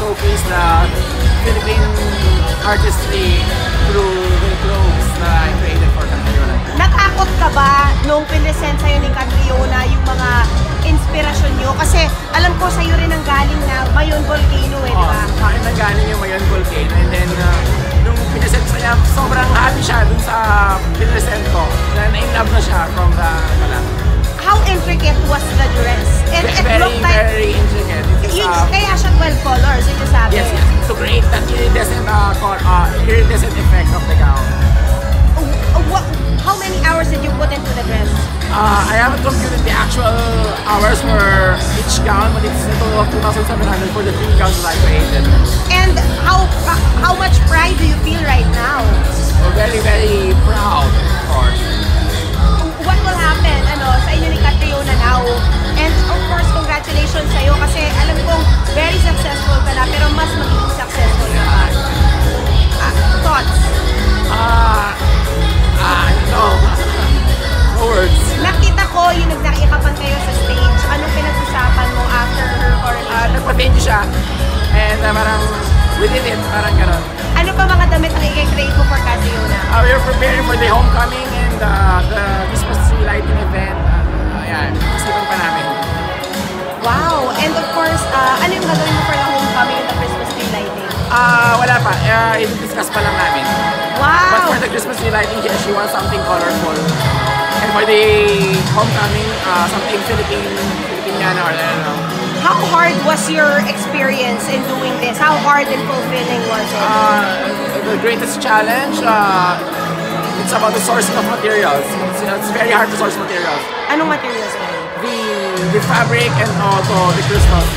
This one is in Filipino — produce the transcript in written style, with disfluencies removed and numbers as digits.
showcase the Philippine artistry through the clothes na I created for Catriona. Natakot ka ba nung pinesent sa'yo ni Catriona yung mga inspirasyon nyo? Kasi alam ko sa'yo rin ang galing na Mayon Volcano di ba? Sa akin ang galing yung Mayon Volcano, and then nung pinesent sa niya, sobrang happy siya dun sa pinesent ko. Na-in-love na siya from the palang. How intricate was the dress? It looked like... Very intricate. Kaya siya 12 colors, yung sabi. Yes, to create that iridescent effect of the gown. How many hours did you put into the dress? I haven't computed the actual hours for each gown, but it's a total of 2,700 for the 3 gowns that I created. And how much pride do you feel right now? We're very, very proud, of course. What will happen sa inyo ni Catriona now? And of course, congratulations sa'yo kasi alam kong very successful ka na pero mas magiging successful ka pa. Thoughts? No words. Nakita ko yung nagnakiakapan kayo sa stage. Anong pinag-usapan mo after her coronation? Nagpa-thank you siya. And parang we did it, parang gano'n. Ano pa mga damit ang i-create mo for Catriona? We are preparing for the homecoming and the Christmas tree lighting event. Isipan pa namin. Wow! And of course, ano yung gagawin mo for the homecoming and the Christmas tree lighting? Wala pa. I-discuss pa lang namin. Wow! But for the Christmas tree lighting, she wants something colorful. And for the homecoming, something Filipiniana or I don't know. How hard was your experience in doing this? How hard and fulfilling was it? The greatest challenge, it's about the sourcing of materials. It's very hard to source materials. Anong materials ba? The fabric and also the crystals.